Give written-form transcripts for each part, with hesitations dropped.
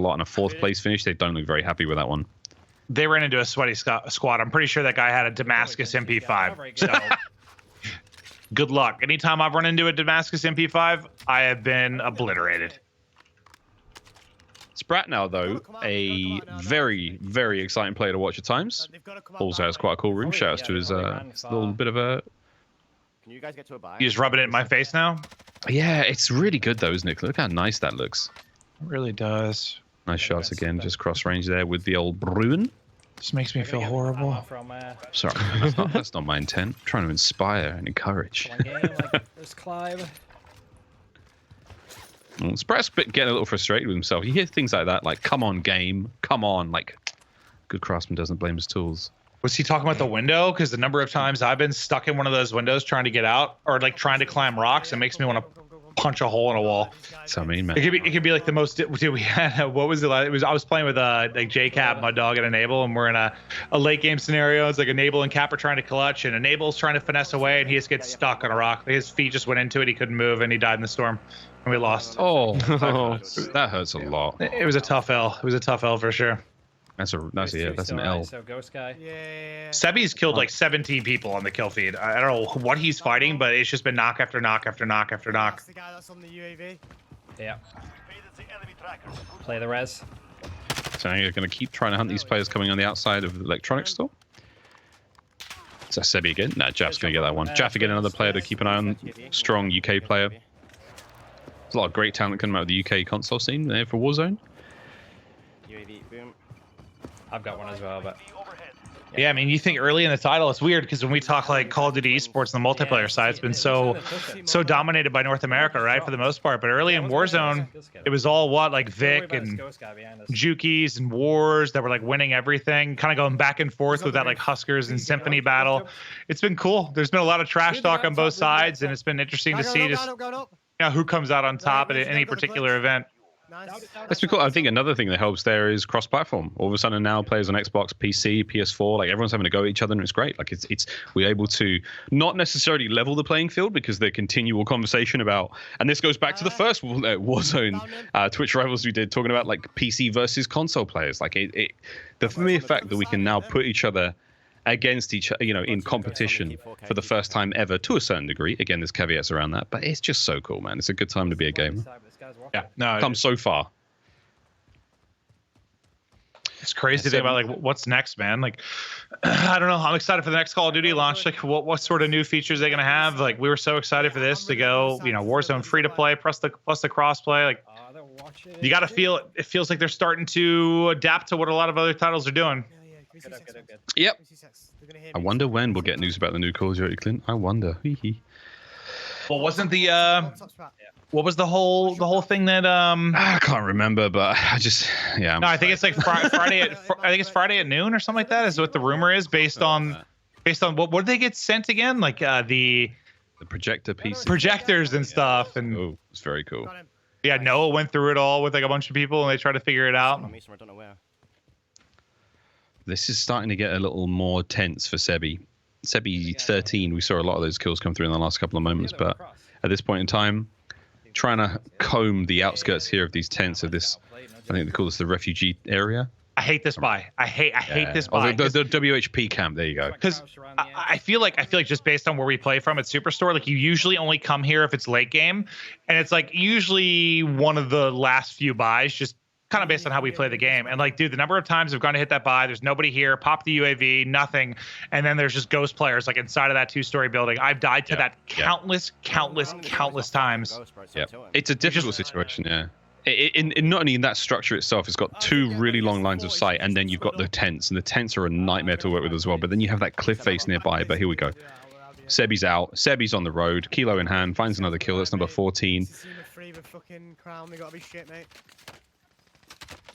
a lot on a 4th place finish. They don't look very happy with that one. They ran into a sweaty squad. I'm pretty sure that guy had a Damascus MP5. So good luck. Anytime I've run into a Damascus MP5, I have been obliterated. Sprat now, though, a very, very exciting player to watch at times. Also has quite a cool room. Shouts to his little bit of a... Can you guys get to a buy? You just rubbing it in my face now? Yeah, it's really good, though, isn't it? Look how nice that looks. It really does. Nice shots again, just cross range there with the old Bruin. This makes me feel horrible. Sorry, that's not my intent. I'm trying to inspire and encourage. Let's climb. Sprat's getting a little frustrated with himself. You hear things like that, like, come on, game, come on. Like, good craftsman doesn't blame his tools. Was he talking about the window? Because the number of times I've been stuck in one of those windows trying to get out, or like trying to climb rocks, it makes me want to punch a hole in a wall. That's what I mean, man. It could be like the most. Dude, we had what was it? It was I was playing with like JCap, my dog, and Enable, and we're in a late game scenario. It's like Enable and Cap are trying to clutch, and Enable's trying to finesse away, and he just gets stuck on a rock. His feet just went into it. He couldn't move, and he died in the storm, and we lost. Oh, that hurts a lot. It was a tough L. It was a tough L for sure. That's an L. So Ghost Guy. Yeah. Sebi's killed like 17 people on the kill feed. I don't know what he's fighting, but it's just been knock after knock after knock after knock. That's the guy that's on the UAV. Yeah. Play the res. So you're going to keep trying to hunt these players coming on the outside of the electronics store. Is that Sebi again? Nah, Jaff's going to get that one. Jaff again, another player to keep an eye on. Strong UK player. There's a lot of great talent coming out of the UK console scene there for Warzone. UAV, boom. I've got one as well, but Yeah, I mean, you think early in the title, it's weird because when we talk like Call of Duty esports and the multiplayer side, it's been so dominated by North America, right, for the most part. But early in Warzone, it was all what, like Vic and Jukies and Wars that were like winning everything, kind of going back and forth with that like Huskers and Symphony battle. It's been cool. There's been a lot of trash talk on both sides, and it's been interesting to see just who comes out on top at any particular event. Nice. That's cool. I think another thing that helps there is cross-platform. All of a sudden now players on Xbox, PC, PS4, like everyone's having to go at each other, and it's great. Like it's we're able to not necessarily level the playing field because the continual conversation about, and this goes back to the first Warzone Twitch Rivals we did, talking about like PC versus console players. Like the mere fact that we can now put each other against each, in competition for the first time ever to a certain degree. Again, there's caveats around that, but it's just so cool, man. It's a good time to be a gamer. Yeah, no, Come so far. It's crazy to think about like what's next, man. Like, I don't know. I'm excited for the next Call of Duty launch. Like, what sort of new features they're gonna have? Like, we were so excited for this to go, Warzone free to play plus the cross play. Like, you got to feel it feels like they're starting to adapt to what a lot of other titles are doing. Good. Yep. I wonder when we'll get news about the new Call of Duty, Clint. I wonder. Well, wasn't the what was the whole thing that I can't remember, but I just No, I think it's like Friday at Friday at noon or something like that is what the rumor is based on what did they get sent again? Like the projector piece, projectors and stuff, and oh, it's very cool. Yeah, Noah went through it all with like a bunch of people and they tried to figure it out. This is starting to get a little more tense for Sebi. Sebi 13, we saw a lot of those kills come through in the last couple of moments, but at this point in time, trying to comb the outskirts here of these tents of this, I think they call this the refugee area. I hate this buy. I hate this buy. The WHP camp. There you go. Because I feel like just based on where we play from at Superstore, like you usually only come here if it's late game, and it's like usually one of the last few buys, just kind of based on how we play the game. And like, dude, the number of times I've gone to hit that buy, there's nobody here, pop the UAV, nothing, and then there's just ghost players like inside of that 2-story building. I've died to that countless times. Yeah, it's a difficult situation. Yeah. In not only in that structure itself, it's got two really long lines of sight, and then you've got the tents, and the tents are a nightmare to work with as well. But then you have that cliff face nearby. But here we go. Sebi's out. Sebi's on the road. Kilo in hand. Finds another kill. That's number 14.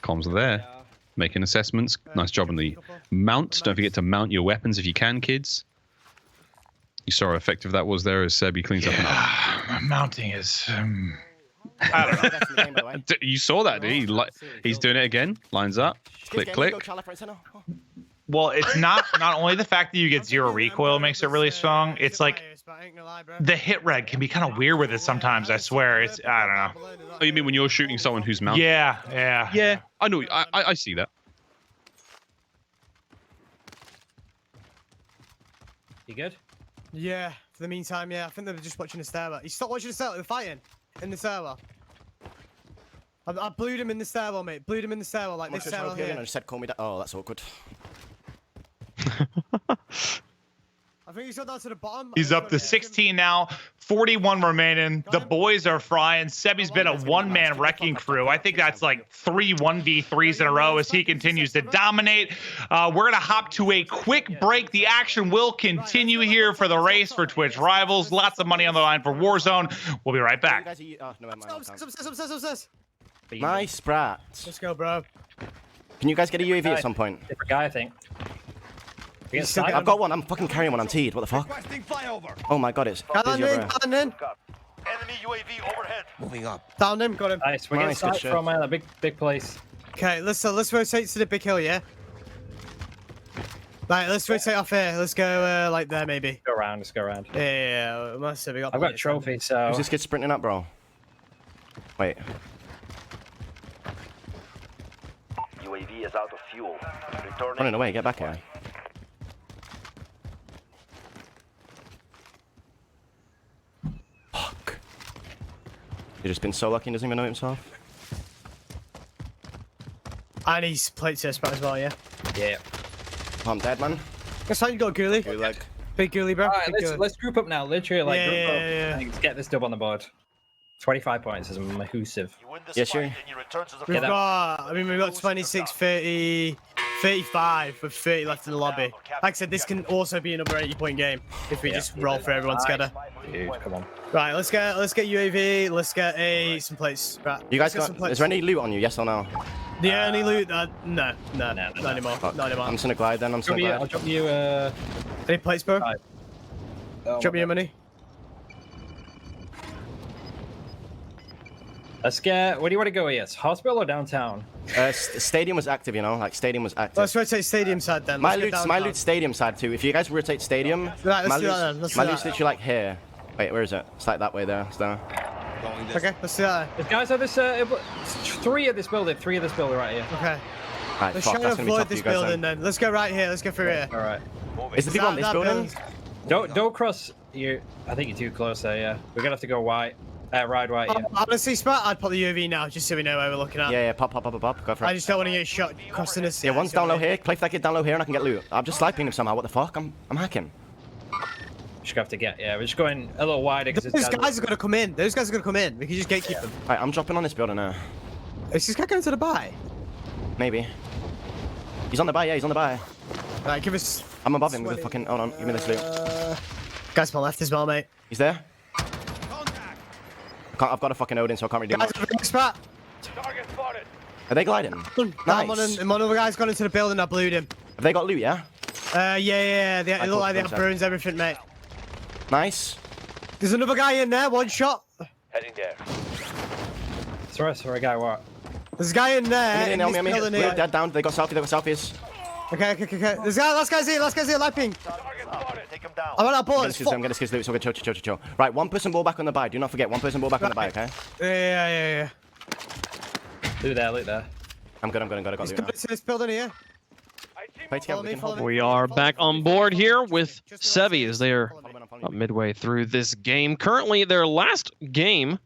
Comms are there. Making assessments. Nice job on the mount. Don't forget to mount your weapons if you can, kids. You saw how effective that was there as Sebi cleans up. Mounting is... I don't know. You saw that, did he? He's doing it again. Lines up. Click, click. Well, it's not only the fact that you get zero recoil makes it really strong. It's like but I ain't gonna lie, bro. the hit reg can be kind of weird with it sometimes. I swear, it's I don't know. Oh, you mean when you're shooting someone who's mounted? Yeah. Yeah, I know. I see that. You good? Yeah, for the meantime, yeah. I think they're just watching the stairwell. You stop watching the stairwell. They're fighting in the stairwell. I blew him in the stairwell, mate. Blew him in the stairwell, like this stairwell I here. just said call me down. Oh, that's awkward. I think he's got down to the bottom. He's up to 16 now, 41 remaining. The boys are frying. Sebi's been a one-man wrecking crew. I think that's like 3 1v3s in a row as he continues to dominate. We're going to hop to a quick break. The action will continue here for the race for Twitch Rivals. Lots of money on the line for Warzone. We'll be right back. Upstairs. Nice, Brat. Let's go, bro. Can you guys get a UAV at some point? Different guy, I think. We get still side? got- I've got one. I'm fucking carrying one on teed. What the fuck? Oh my god, it's. Down Here's your in, bro. down in. Enemy UAV overhead. Moving up. Down him, got him. Nice. We're getting Nice, good side shit. from a big place. Okay, let's rotate to the big hill, yeah? Right, let's rotate off here. Let's go, like there, maybe. Go around. Let's go around. Yeah. Must have we got I've got a trophy, so. Who's this kid sprinting up, bro? Wait. UAV is out of fuel. Returning. Running away. Get back here. Fuck. He's just been so lucky and doesn't even know himself. And he's played to spot as well, yeah? Yeah. Oh, I'm dead, man. That's how you got Ghoulie. Good leg. Big Ghoulie, bro. All right, Big let's Ghoulie. let's group up now. Literally, like Yeah, group yeah, up. yeah. And let's get this dub on the board. 25 points is massive. You win this Yes, fight sure. and you return to the We've that- got, we've got 26, 30, 35 with 30 left in the lobby. Like I said, this can also be another 80-point game if we just roll for everyone together. Dude, come on. Right, let's get UAV. Let's get some plates. Right, You guys let's get some got? plates. Is there any loot on you? Yes or no? The only loot? No, not no. anymore. Fuck. Not anymore. I'm just gonna glide then. I'm just gonna I'll glide. drop you. Any plates, bro? Right. Oh, Drop me your money. Let's get. Where do you want to go? Yes, hospital or downtown? Stadium was active, you know, like stadium was active. Let's rotate stadium side then. My Let's get loot's downtown. stadium side too. If you guys rotate stadium, Right, let's my do that then. Let's my do loot's that. literally like here. Wait, where is it? It's like that way there. It's there. Okay, let's do that. There's guys at this. 3 of this building. 3 of this building right here. Okay. Right, Let's fuck, try to that's gonna be avoid tough for this you guys building then. then. Let's go right here. Let's go through here. All right. Is the people on this building? Don't cross. You. I think you're too close there. Yeah. We're gonna have to go white. Ride white. Yeah. Honestly, Spot, I'd put the UAV now just so we know where we're looking at. Yeah, pop. Go for I it. just don't want to get shot crossing this. Yeah, one's down low here. Play for that kid down low here, and I can get loot. I'm just sniping him somehow. What the fuck? I'm hacking. Just have to get. Yeah. We're just going a little wider because Those guys are gonna come in. Those guys are gonna come in. We can just gatekeep them. Right, I'm dropping on this building now. Is this guy going to the buy? Maybe. He's on the buy. Yeah, he's on the buy. Right, give us. I'm above him with a fucking. Hold on, give me this loot. Guys to my left as well, mate. He's there. I've got a fucking Odin, so I can't really do Guys, much. over here, Spot. Target spotted. Are they gliding? Nice. One of the guys got into the building. I blew him. Have they got loot? Yeah. Yeah. They I look like they thought have so. burns, everything, mate. Nice. There's another guy in there. One shot. Heading there. Sorry, guy. What? There's a guy in there. in Help this me. building Loot, here. dead down. They got selfies. Okay. There's a guy. Last guy's here. Lighting. Target spotted. Take him down. I'm on our I'm bullets. gonna skizz loot. So we're chill. Right, one person ball back on the buy. Do not forget, one person ball back on the buy. Okay. Yeah. Loot there. I'm good. I got He's loot. coming into this building here. Play together. We can Follow hold. me. We are back on board here with Sevi as they are Follow me. midway through this game. Currently, their last game,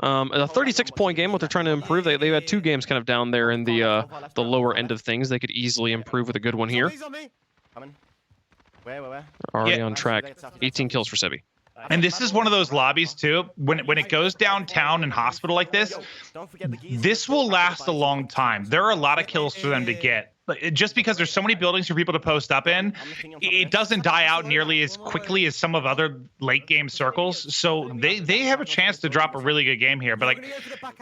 a 36-point game. What they're trying to improve, they had 2 games kind of down there in the lower end of things. They could easily improve with a good one here. He's on me. Coming. Where? Already Yeah. on track. 18 kills for Sevi. And this is one of those lobbies too. When it goes downtown and hospital like this, Don't forget the geese. this will last a long time. There are a lot of kills for them to get. Just because there's so many buildings for people to post up in, it doesn't die out nearly as quickly as some of other late game circles. So they have a chance to drop a really good game here. But like,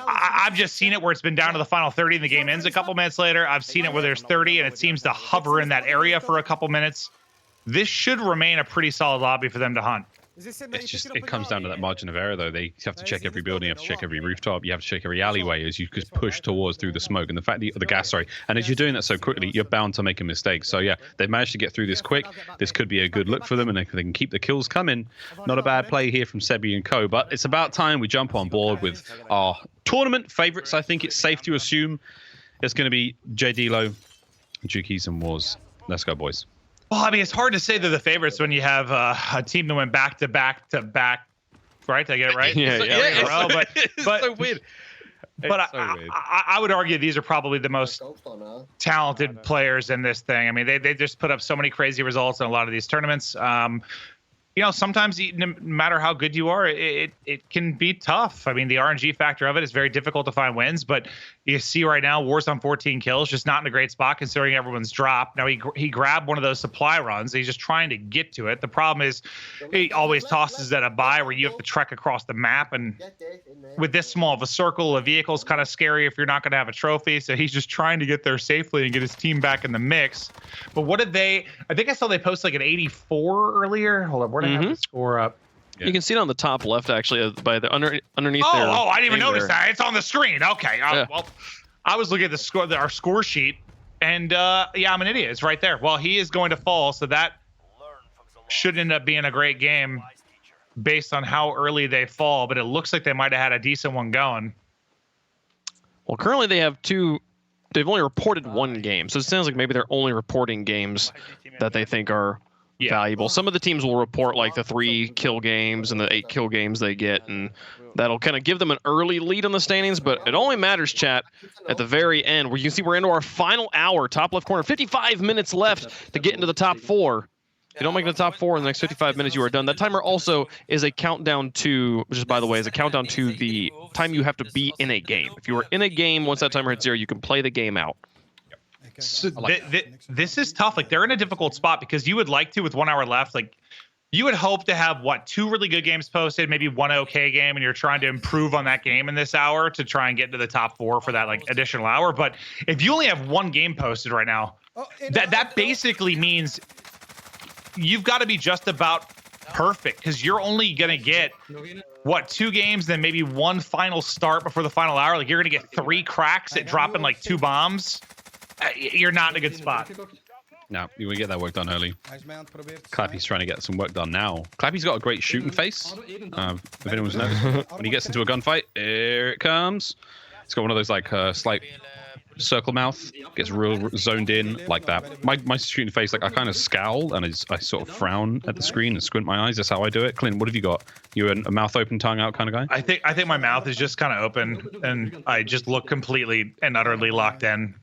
I've just seen it where it's been down to the final 30 and the game ends a couple minutes later. I've seen it where there's 30 and it seems to hover in that area for a couple minutes. This should remain a pretty solid lobby for them to hunt. Is this him that It's you're just picking it up comes a down to car? that margin of error though. They have to Is check he every this building, you building have to or check what? every rooftop, you have to check every alleyway as you just push towards through the smoke and the fact that the gas, sorry. And as you're doing that so quickly, you're bound to make a mistake. So yeah, they've managed to get through this quick. This could be a good look for them, and if they can keep the kills coming, not a bad play here from Sebi and co. But it's about time we jump on board with our tournament favorites. I think it's safe to assume it's going to be JDlo, Jukies, and Wars. Let's go, boys. Well, I mean, it's hard to say they're the favorites when you have a team that went back to back to back. Right? Did I get it right? Yeah, yeah. In a row, but It's so weird. But It's so weird. I would argue these are probably the most talented players in this thing. I mean, they just put up so many crazy results in a lot of these tournaments. You know, sometimes no matter how good you are, it can be tough. I mean, the RNG factor of it is very difficult to find wins, but you see right now, War's on 14 kills, just not in a great spot considering everyone's dropped. Now, he grabbed one of those supply runs. He's just trying to get to it. The problem is he always tosses at a buy where you have to trek across the map, and with this small of a circle, a vehicle's kind of scary if you're not going to have a trophy, so he's just trying to get there safely and get his team back in the mix. But what did I think I saw they posted like an 84 earlier. Hold up, where did I have the score up? Yeah. You can see it on the top left, actually, by the underneath there. Oh, I didn't even notice that. It's on the screen. Okay. Yeah. Well, I was looking at the score, our score sheet, and yeah, I'm an idiot. It's right there. Well, he is going to fall, so that should end up being a great game based on how early they fall, but it looks like they might have had a decent one going. Well, currently they have two. They've only reported one game, so it sounds like maybe they're only reporting games that they think are valuable. Some of the teams will report like the 3 kill games and the 8 kill games they get, and that'll kind of give them an early lead on the standings, but it only matters, chat, at the very end, where you can see we're into our final hour, top left corner, 55 minutes left to get into the top 4. If you don't make the top 4 in the next 55 minutes, you are done. That timer also is a countdown to, which is, by the way, is a countdown to the time you have to be in a game. If you are in a game, once that timer hits 0, you can play the game out. So this is tough. Like, they're in a difficult spot because you would like to, with 1 hour left, like, you would hope to have, 2 really good games posted, maybe 1 okay game, and you're trying to improve on that game in this hour to try and get into the top 4 for that, like, additional hour. But if you only have 1 game posted right now, that basically means you've got to be just about perfect, because you're only going to get, 2 games, then maybe 1 final start before the final hour. Like, you're going to get 3 cracks at dropping, like, 2 bombs. You're not in a good spot. No, you want to get that work done early. Clappy's trying to get some work done now. Clappy's got a great shooting face. If anyone's noticed, when he gets into a gunfight, here it comes. It's got one of those like slight circle mouth. Gets real zoned in like that. My shooting face, like I kind of scowl and I sort of frown at the screen and squint my eyes. That's how I do it. Clint, what have you got? You a mouth open, tongue out kind of guy? I think my mouth is just kind of open and I just look completely and utterly locked in.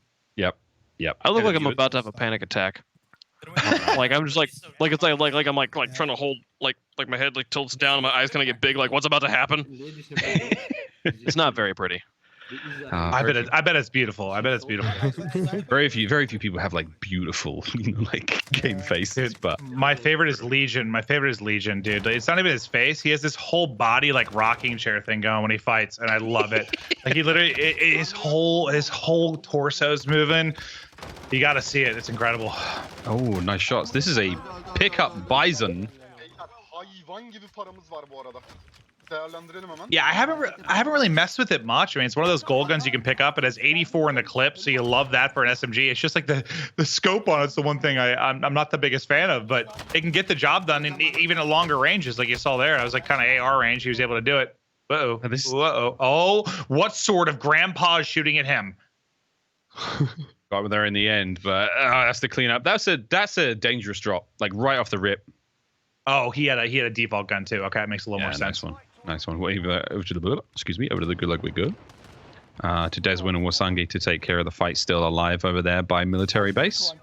Yep. I look like I'm about to have a panic attack. Like I'm just like it's like I'm like trying to hold like my head like tilts down, and my eyes kind of get big. Like what's about to happen? It's not very pretty. I bet it's beautiful. I bet it's beautiful. Very few people have like beautiful, like game faces. Dude, but my favorite is Legion. Dude. It's not even his face. He has this whole body like rocking chair thing going when he fights, and I love it. Like he literally, his whole torso's moving. You got to see it. It's incredible. Oh, nice shots. This is a pickup Bison. Yeah, I haven't really messed with it much. I mean, it's one of those gold guns you can pick up. It has 84 in the clip, so you love that for an SMG. It's just like the scope on it's the one thing I'm not the biggest fan of, but it can get the job done in even at longer ranges, like you saw there. I was like kind of AR range. He was able to do it. Uh-oh. Uh-oh. Oh, what sort of grandpa's shooting at him? Got there in the end, but that's the cleanup. That's a dangerous drop, like right off the rip. Oh, he had a default gun too. Okay, that makes a little more sense. Nice one. Over to the good luck we go. To Deswin and Wasangi to take care of the fight, still alive over there by military base.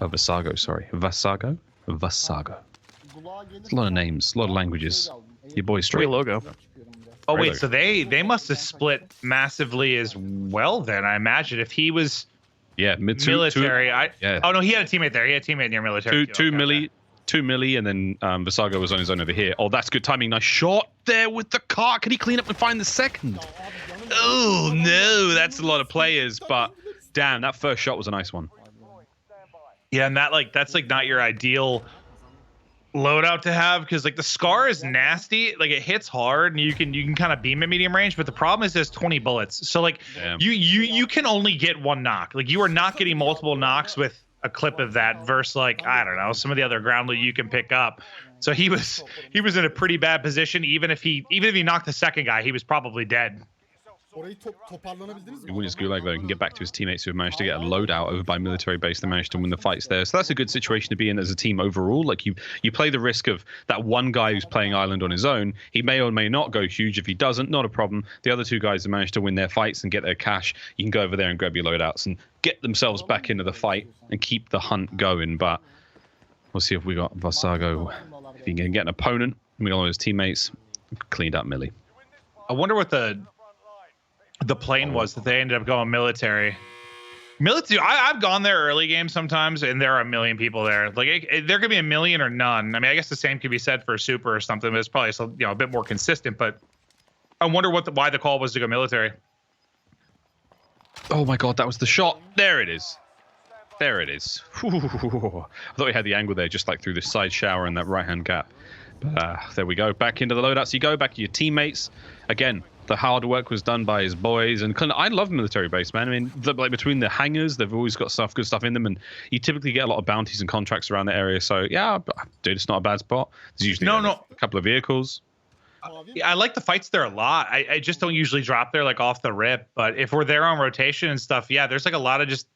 Vasago, sorry. Vasago. It's a lot of names, a lot of languages. Your boy straight. Great logo. Oh wait, so they must have split massively as well then. I imagine if he was military. Oh no, he had a teammate there. He had a teammate near military. Two milli, and then Vasago was on his own over here. Oh, that's good timing. Nice shot there with the car. Can he clean up and find the second? Oh no, that's a lot of players. But damn, that first shot was a nice one. Yeah, and that's like not your ideal loadout to have, because like the Scar is nasty, like it hits hard and you can kind of beam at medium range, but the problem is there's 20 bullets, so like you can only get one knock. Like you are not getting multiple knocks with a clip of that versus like, I don't know, some of the other ground loot you can pick up. So he was in a pretty bad position. Even if he knocked the second guy, he was probably dead. He won his gulag though. He can get back to his teammates who have managed to get a loadout over by military base. They managed to win the fights there. So that's a good situation to be in as a team overall. Like you play the risk of that one guy who's playing Island on his own. He may or may not go huge. If he doesn't, not a problem. The other two guys have managed to win their fights and get their cash. You can go over there and grab your loadouts and get themselves back into the fight and keep the hunt going. But we'll see if we got Vasago. If he can get an opponent, we got all his teammates cleaned up Millie. I wonder what the plane was that they ended up going military. I've gone there early game sometimes, and there are a million people there. Like there could be a million or none. I mean, I guess the same could be said for a super or something, but it's probably a bit more consistent. But I wonder why the call was to go military. Oh my god, that was the shot. There it is. There it is. I thought we had the angle there, just like through the side shower and that right-hand gap. But there we go. Back into the loadouts you go. Back to your teammates. Again, the hard work was done by his boys. And I love military base, man. I mean, like between the hangars, they've always got good stuff in them. And you typically get a lot of bounties and contracts around the area. So, yeah, dude, it's not a bad spot. There's usually a couple of vehicles. I like the fights there a lot. I just don't usually drop there like off the rip. But if we're there on rotation and stuff, yeah, there's like a lot of just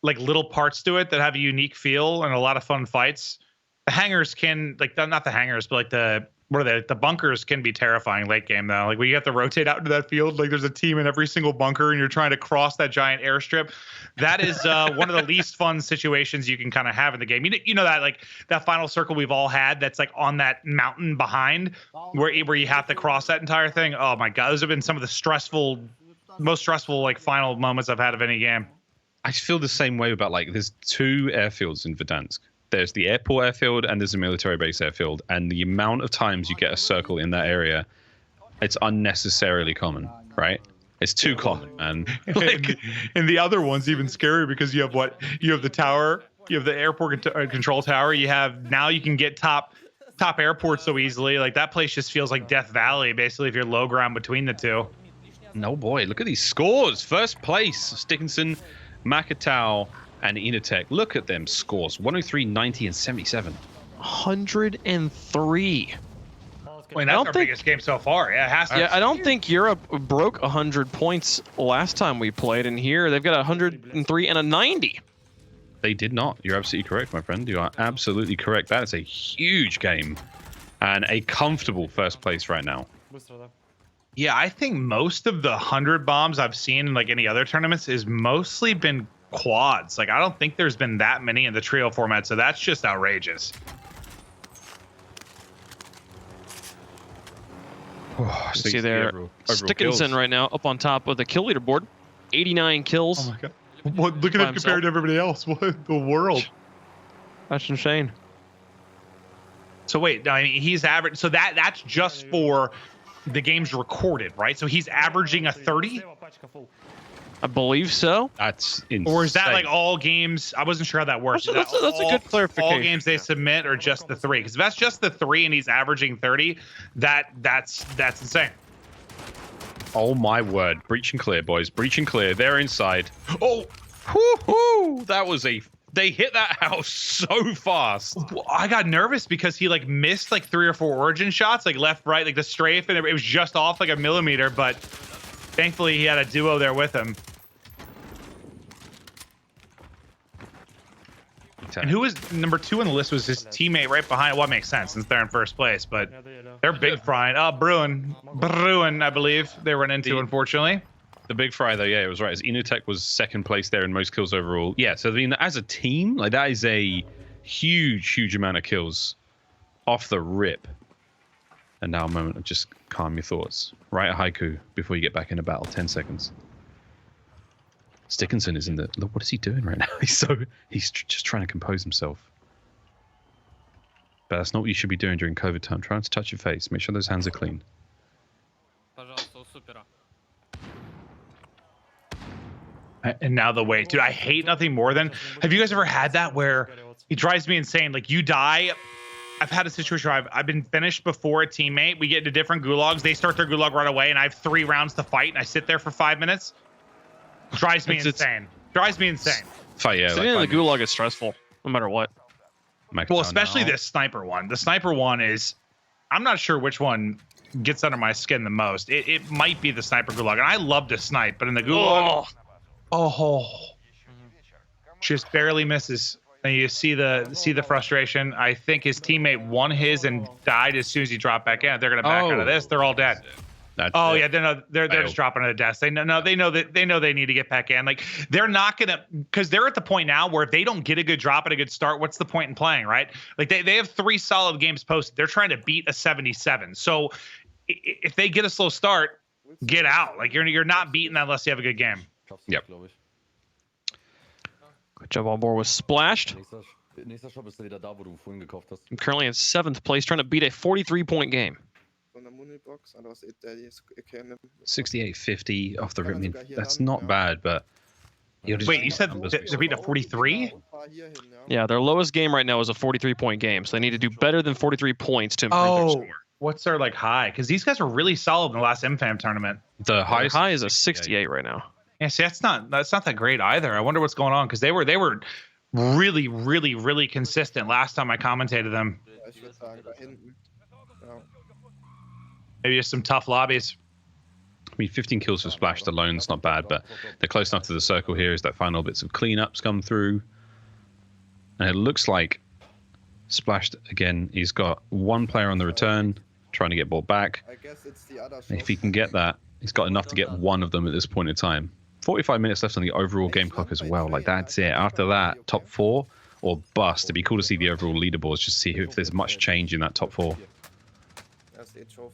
like little parts to it that have a unique feel and a lot of fun fights. The hangars can not the hangars, but like the bunkers can be terrifying late game though. Like when you have to rotate out into that field, like there's a team in every single bunker and you're trying to cross that giant airstrip. That is one of the least fun situations you can kind of have in the game. You know that like that final circle we've all had that's like on that mountain behind where you have to cross that entire thing. Oh my god, those have been some of the most stressful like final moments I've had of any game. I feel the same way about like there's two airfields in Verdansk. There's the airport airfield and there's a military base airfield. And the amount of times you get a circle in that area, it's unnecessarily common, right? It's too common, man. And the other one's even scarier because you have the tower, you have the airport control tower. You can get top airport so easily. Like that place just feels like Death Valley, basically, if you're low ground between the two. No boy, look at these scores. First place, Stickinson, Makatow, and Initech. Look at them scores. 103, 90, and 77. 103. I mean, that's our biggest game so far. Yeah, it has to. Yeah, I don't think Europe broke 100 points last time we played, and here they've got 103 and a 90. They did not. You're absolutely correct, my friend. You are absolutely correct. That is a huge game and a comfortable first place right now. Yeah, I think most of the 100 bombs I've seen in like any other tournaments is mostly been quads. Like I don't think there's been that many in the trio format, so that's just outrageous. See there, Stickinson right now up on top of the kill leaderboard, 89 kills. Oh my god! What? Look at him compared to everybody else. What in the world? That's insane. So wait, I mean, he's average. So that's just for the games recorded, right? So he's averaging a 30. I believe so. That's insane. Or is that like all games? I wasn't sure how that works. That's a good clarification. All games they submit or just the 3? Because if that's just the 3 and he's averaging 30, that's insane. Oh my word! Breach and clear, boys. Breach and clear. They're inside. Oh, whoo-hoo! That was They hit that house so fast. I got nervous because he like missed like 3 or 4 origin shots, like left, right, like the strafe, and it was just off like a millimeter. But thankfully, he had a duo there with him. And who was number 2 on the list was his teammate right behind. Well, it makes sense since they're in first place, but they're big frying. Oh, Bruin, I believe they run into, unfortunately. The big fry, though, yeah, it was right. As Inutech was second place there in most kills overall. Yeah, so I mean, as a team, like that is a huge amount of kills off the rip. And now a moment of just calm your thoughts. Write a haiku before you get back into battle. 10 seconds. Stickinson is in the... Look, what is he doing right now? He's just trying to compose himself. But that's not what you should be doing during COVID time. Try not to touch your face. Make sure those hands are clean. And now the wait. Dude, I hate nothing more than... Have you guys ever had that where it drives me insane? Like, you die I've had a situation where I've been finished before a teammate. We get into different gulags. They start their gulag right away, and I have 3 rounds to fight, and I sit there for 5 minutes. Drives me insane. Drives me insane. Yeah, Sitting in the gulag is stressful, no matter what. Well, especially this sniper one. The sniper one is, I'm not sure which one gets under my skin the most. It might be the sniper gulag, and I love to snipe, but in the gulag, just barely misses. And you see the frustration. I think his teammate won his and died as soon as he dropped back in. They're gonna back out of this. They're all dead. They're just dropping to the desk. They know they need to get back in. Like, they're not gonna, because they're at the point now where if they don't get a good drop and a good start, what's the point in playing, right? Like, they have 3 solid games posted. They're trying to beat a 77. So if they get a slow start, get out. Like, you're not beating that unless you have a good game. Yep. Good job on board with Splashed. I'm currently in 7th place, trying to beat a 43-point game. 68.50 off the rip. I mean, that's not bad, but wait, you said they're beating a 43? Yeah, their lowest game right now is a 43-point game, so they need to do better than 43 points to improve their score. What's their like high? Because these guys are really solid in the last MFAM tournament. The high is a 68 right now. Yeah, see, that's not that great either. I wonder what's going on, because they were really, really, really consistent last time I commentated them. Maybe just some tough lobbies. I mean, 15 kills for Splashed alone is not bad, but they're close enough to the circle here as that final bits of cleanups come through. And it looks like Splashed, again, he's got 1 player on the return, trying to get ball back. If he can get that, he's got enough to get 1 of them at this point in time. 45 minutes left on the overall game clock as well. Like, that's it. After that, top 4 or bust. It'd be cool to see the overall leaderboards, just see if there's much change in that top 4.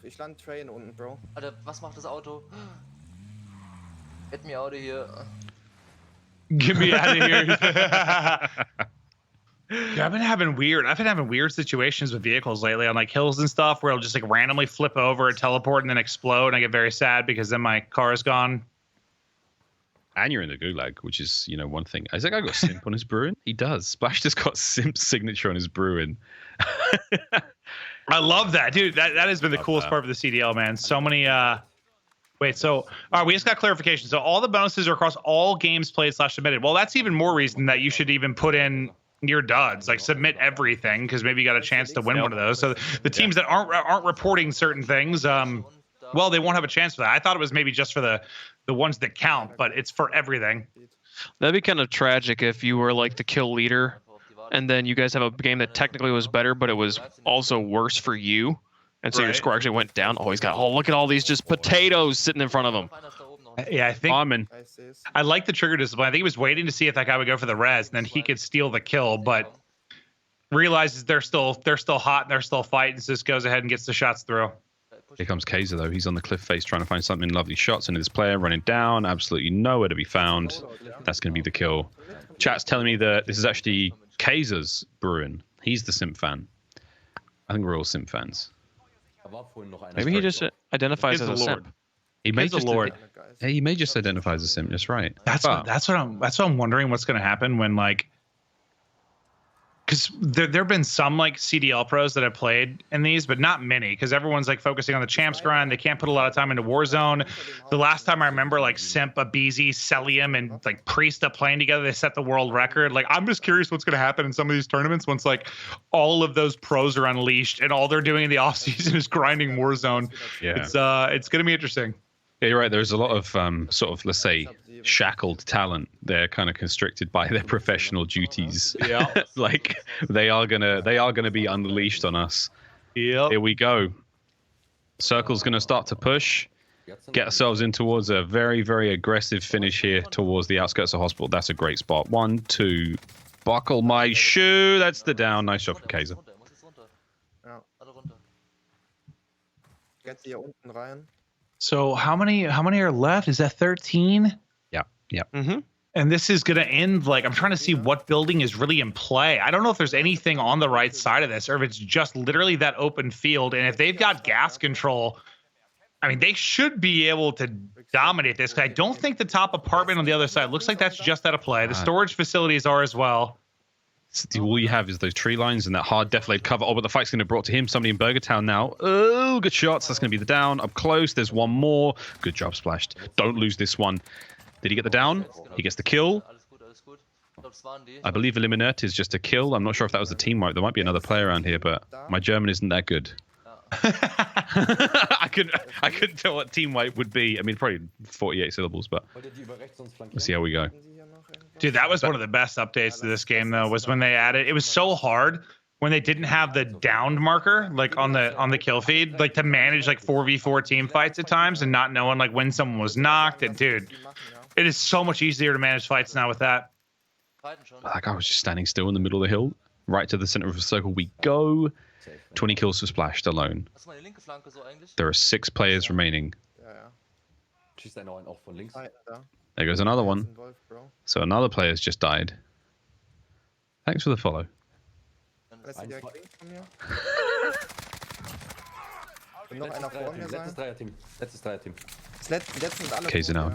Ich land Train unten, Bro. Alter, was macht das Auto? Get me out of here. Get me out of here. Yeah, I've been having weird situations with vehicles lately on like hills and stuff where it'll just like randomly flip over and teleport and then explode, and I get very sad because then my car is gone. And you're in the gulag, which is, you know, one thing. Has that guy got Simp on his Bruin? He does. Splash just got Simp's signature on his Bruin. I love that, dude. That has been the coolest part of the CDL, man. So many. Wait, so all right, we just got clarification. So all the bonuses are across all games played / submitted. Well, that's even more reason that you should even put in your duds, like submit everything, because maybe you got a chance to win one of those. So the teams that aren't reporting certain things, well, they won't have a chance for that. I thought it was maybe just for the ones that count, but it's for everything. That'd be kind of tragic if you were like the kill leader, and then you guys have a game that technically was better, but it was also worse for you, and so your score actually went down. Oh, he's got, look at all these just potatoes sitting in front of him. Yeah, I think I like the trigger discipline. I think he was waiting to see if that guy would go for the res, and then he could steal the kill, but realizes they're still hot and they're still fighting, so just goes ahead and gets the shots through. Here comes Kaiser, though. He's on the cliff face trying to find something. Lovely shots into this player, running down. Absolutely nowhere to be found. That's going to be the kill. Chat's telling me that this is actually Kaiser's Bruin. He's the Simp fan. I think we're all Simp fans. Maybe he just identifies as a Simp. He may just identify as a Simp. That's right. That's what I'm wondering. What's going to happen when, like, because there have been some like CDL pros that have played in these, but not many, because everyone's like focusing on the champs grind. They can't put a lot of time into Warzone. The last time I remember, like Simp, Abizi, Celium, and like Priest playing together, they set the world record. Like, I'm just curious what's going to happen in some of these tournaments once like all of those pros are unleashed and all they're doing in the off season is grinding Warzone. Yeah, it's going to be interesting. Yeah, you're right. There's a lot of sort of, let's say, shackled talent. They're kind of constricted by their professional duties. Yeah, like they are gonna be unleashed on us. Yeah. Here we go. Circle's gonna start to push. Get ourselves in towards a very, very aggressive finish here towards the outskirts of hospital. That's a great spot. 1, 2. Buckle my shoe. That's the down. Nice shot from Kaiser. So how many are left? Is that 13? Yeah. Mm-hmm. And this is going to end, like, I'm trying to see what building is really in play. I don't know if there's anything on the right side of this, or if it's just literally that open field. And if they've got gas control, I mean, they should be able to dominate this. Because I don't think the top apartment on the other side looks like that's just out of play. The storage facilities are as well. All you have is those tree lines and that hard defilade cover. Oh, but the fight's going to be brought to him. Somebody in Burger Town now. Oh, good shots. That's going to be the down. Up close. There's one more. Good job, Splashed. Don't lose this one. Did he get the down? He gets the kill. I believe Eliminate is just a kill. I'm not sure if that was the team wipe. There might be another player around here, but my German isn't that good. I couldn't tell what team wipe would be. I mean, probably 48 syllables, but let's see how we go. Dude, that was one of the best updates to this game, though, was when they added. It was so hard when they didn't have the downed marker, like on the kill feed, like to manage like 4v4 team fights at times and not knowing like when someone was knocked. And dude, it is so much easier to manage fights now with that. That guy was just standing still in the middle of the hill. Right to the center of the circle we go. 20 kills for Splashed alone. There are 6 players remaining. There goes another one. So another player's just died. Thanks for the follow. Kaiser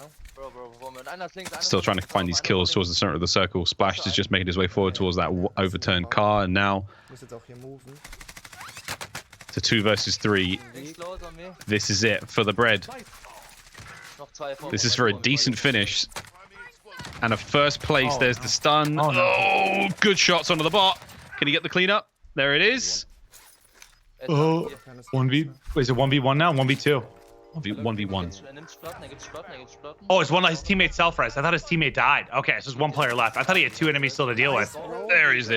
still trying to find these kills towards the center of the circle. Splashed is just making his way forward towards that overturned car, and now it's a 2 versus 3. This is it for the bread. This is for a decent finish. And a first place. There's the stun. Oh, good shots onto the bot. Can he get the cleanup? There it is. Oh, 1v. Is it 1v1 now? 1v2. 1v1. Oh, it's one of his teammates self-res. I thought his teammate died. Okay, so there's 1 player left. I thought he had 2 enemies still to deal with. There he is.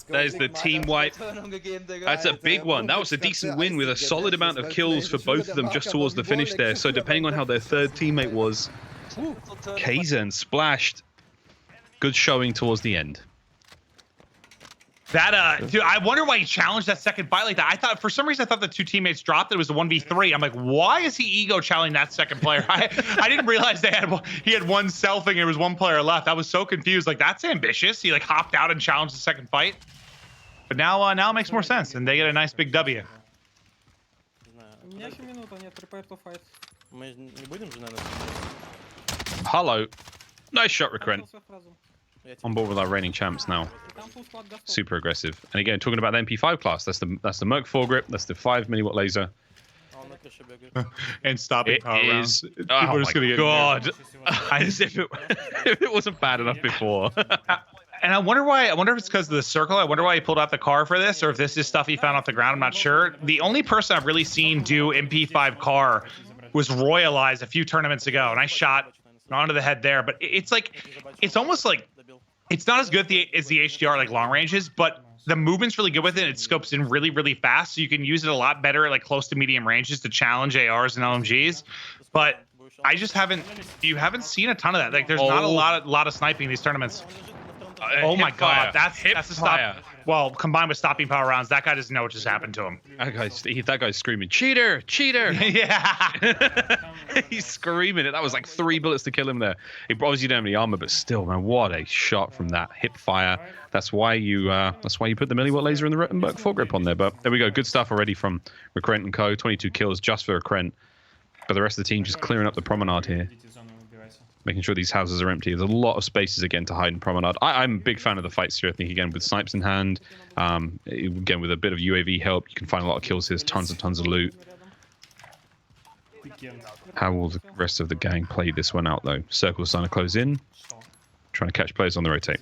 There's the team wipe. That's a big one. That was a decent win with a solid amount of kills for both of them just towards the finish there. So depending on how their third teammate was, Kaiser and Splashed, good showing towards the end. That dude, I wonder why he challenged that second fight like that. I thought for some reason I thought the 2 teammates dropped. It was a 1v3. I'm like, why is he ego challenging that second player? I didn't realize he had 1 selfing and there was 1 player left. I was so confused. Like, that's ambitious. He like hopped out and challenged the second fight. But now it makes more sense, and they get a nice big W. Hello. Nice shot, Recurrent. On board with our reigning champs now. Super aggressive. And again, talking about the MP5 class, that's the Merc foregrip, that's the 5 milliwatt laser. And stopping power rounds. Oh my god. As if it wasn't bad enough before. And I wonder why. I wonder if it's because of the circle. I wonder why he pulled out the car for this, or if this is stuff he found off the ground. I'm not sure. The only person I've really seen do MP5 car was Royalize a few tournaments ago, and I shot onto the head there. But it's like, it's almost like, it's not as good as the HDR like long ranges, but the movement's really good with it. It scopes in really, really fast, so you can use it a lot better at like close to medium ranges to challenge ARs and LMGs. But I just haven't seen a ton of that. Like, there's not a lot of sniping in these tournaments. Oh my god, that's the stop. Well, combined with stopping power rounds, that guy doesn't know what just happened to him. That guy's screaming, cheater, cheater. Yeah. He's screaming it. That was like 3 bullets to kill him there. He obviously didn't have any armor, but still, man, what a shot from that hip fire. That's why you put the milliwatt laser in the Rottenberg foregrip on there. But there we go. Good stuff already from Recurrent and co. 22 kills just for Recurrent. But the rest of the team just clearing up the promenade here. Making sure these houses are empty. There's a lot of spaces again to hide in promenade. I'm a big fan of the fights here. I think again with snipes in hand, again with a bit of UAV help, you can find a lot of kills here. There's tons and tons of loot. How will the rest of the gang play this one out though? Circle's starting to close in, trying to catch players on the rotate.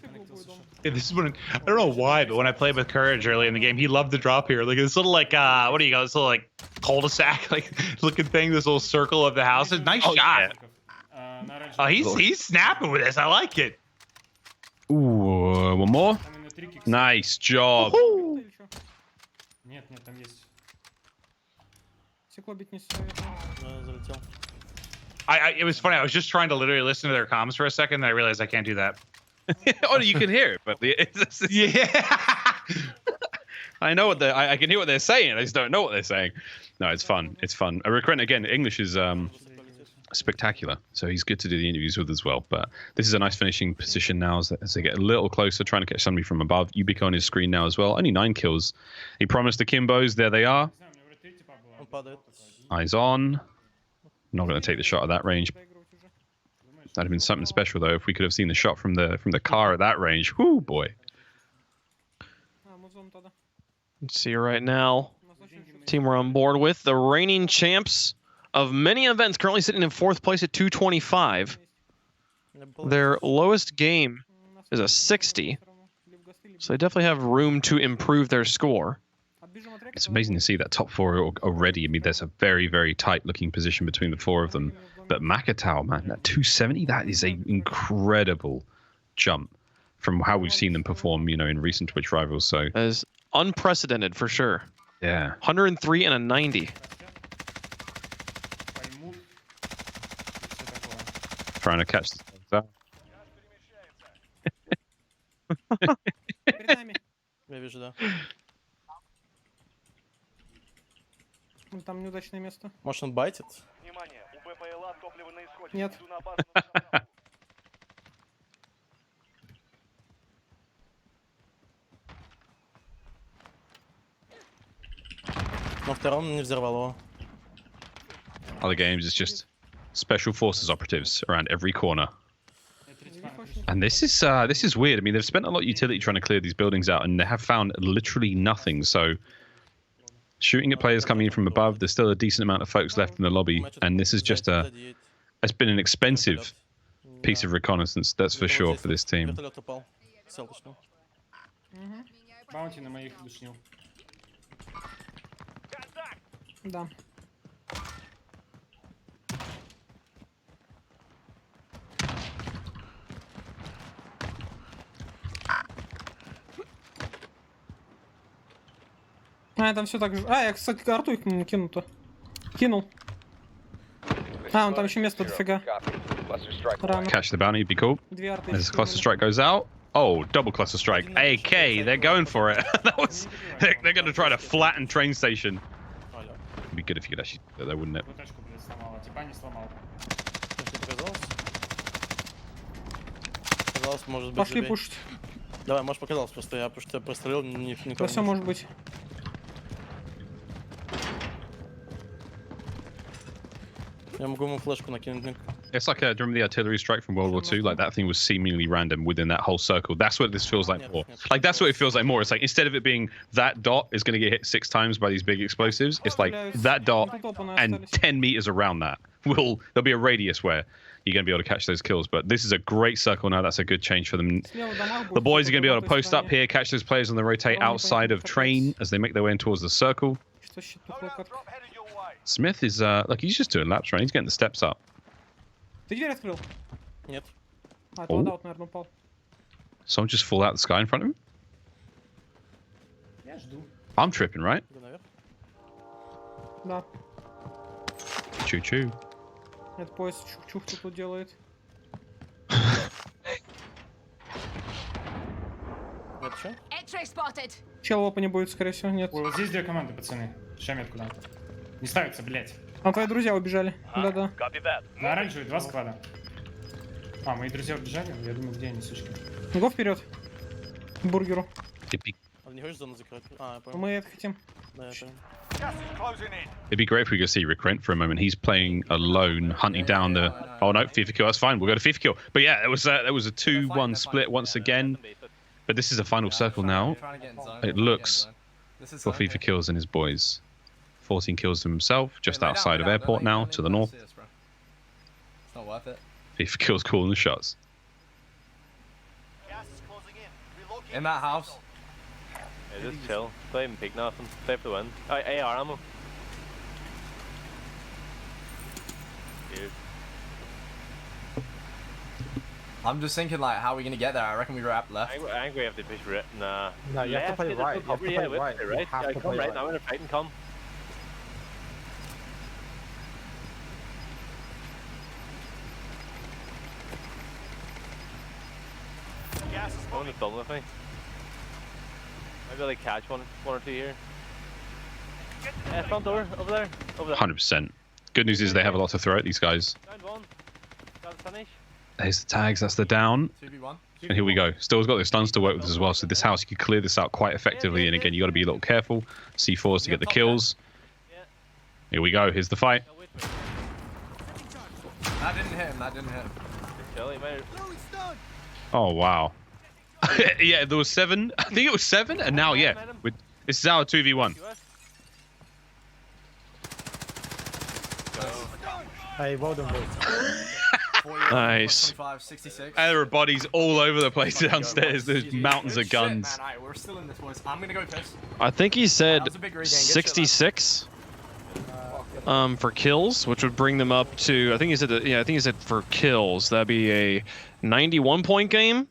Yeah, this is when I don't know why, but when I played with Courage early in the game, he loved to drop here. Like this little like what do you call this little like cul-de-sac like looking thing, this little circle of the house. Nice shot. Yeah. Oh, he's snapping with this. I like it. Ooh, one more. Nice job. It was funny. I was just trying to literally listen to their comms for a second, and I realized I can't do that. Oh, you can hear it, but yeah. I know what I can hear what they're saying. I just don't know what they're saying. No, it's fun. It's fun. Recurrent again. English is spectacular, so he's good to do the interviews with as well. But this is a nice finishing position now as they get a little closer, trying to catch somebody from above. Ubica on his screen now as well. Only 9 kills. He promised the Kimbos. There they are. Eyes on. Not going to take the shot at that range. That'd have been something special though if we could have seen the shot from the car at that range. Whoo boy. Let's see right now. Team we're on board with, the reigning champs of many events, currently sitting in 4th place at 225. Their lowest game is a 60. So they definitely have room to improve their score. It's amazing to see that top 4 already. I mean, there's a very, very tight-looking position between the 4 of them. But Makatao, man, that 270, that is an incredible jump from how we've seen them perform, you know, in recent Twitch rivals. So that is unprecedented for sure. Yeah. 103 and a 90. Trying to catch the Я вижу, да. Там неудачное место. Может, он байтит? Нет. На втором не взорвал его. other games, it's just special forces operatives around every corner. And this is weird. I mean, they've spent a lot of utility trying to clear these buildings out, and they have found literally nothing. So, shooting at players coming in from above, there's still a decent amount of folks left in the lobby, and this is just it's been an expensive piece of reconnaissance, that's for sure, for this team. Баунти на моих душнил. Да. А, там все так же. А, я, кстати, карту их кинул-то. Кинул. А, он там еще место дофига. Рано. Catch the bounty, be cool. As the cluster strike goes out. Oh, double cluster strike. AK, they're going for it. They're going to try to flatten train station. It'd be good if you could actually do that, wouldn't it? Пошли пушить. Давай, может, показалось, просто я прострелил, никого. Да все может быть. Я могу ему флешку накинуть. It's like, do you remember the artillery strike from World War II? Like, that thing was seemingly random within that whole circle. That's what this feels like more. Like, that's what it feels like more. It's like, instead of it being that dot is going to get hit 6 times by these big explosives, it's like that dot and 10 meters around that. There'll be a radius where you're going to be able to catch those kills. But this is a great circle now. That's a good change for them. The boys are going to be able to post up here, catch those players on the rotate outside of train as they make their way in towards the circle. Smith is, like, he's just doing laps, right? He's getting the steps up. Ты дверь открыл? Нет. А, это лоудаут, наверное, упал. Someone just fall out of the sky in front of him? Я жду. I'm tripping, right? Да. Choo-choo. Этот поезд чух-чух тут делает. Это что? Чел в опене будет, скорее всего, нет. Ой, вот здесь 2 команды, пацаны. Ща метку дам. Не ставится, блять. А твои друзья убежали. Да-да. На оранжевый 2 склада. А, мои друзья убежали? Я думаю, где они, сучки? Го вперед. К бургеру. А не хочешь зону закрыть? А, я понял. Мы это хотим. Да, я понял. It'd be great if we could see Recrent for a moment. He's playing alone, hunting down the... Oh no, FIFA kill, that's fine. We'll go to FIFA kill. But yeah, there was a 2-1 split once again. But this is a final circle now. It looks for FIFA kills and his boys. 14 kills to himself, just outside of airport now, to the north. It's not worth it. FIFA kills calling the shots. In that house. Yeah, just chill. Don't even peek nothing. Save the win. AR ammo. Dude. I'm just thinking, like, how are we gonna get there? I reckon we wrap left. I think we have to push right. Nah. No, you have to play right. You have to play right. You have to Come play right right. now. We're fighting. Come. Someone is done with me. Maybe like catch one or two here. Front door, over there. 100%. Good news is they have a lot to throw at these guys. Round one. Got the finish. There's the tags, that's the down. 2v1. And here we go. Still's got the stuns to work with as well, so this house, you can clear this out quite effectively. And again, you got to be a little careful. C4s to get the kills. Here we go. Here's the fight. That didn't hit him. That didn't hit him. Oh, wow. Yeah, there was 7. I think it was 7. And now, yeah, This is our 2v1. Hey, well done, boys. Nice. 25, 66. And there are bodies all over the place downstairs. There's mountains of guns. Shit, man. Alright, we're still in this, boys. I'm gonna go piss. I think he said That was a big regain. Good shit, 66 for kills, which would bring them up to, I think he said for kills, that'd be a 91 point game.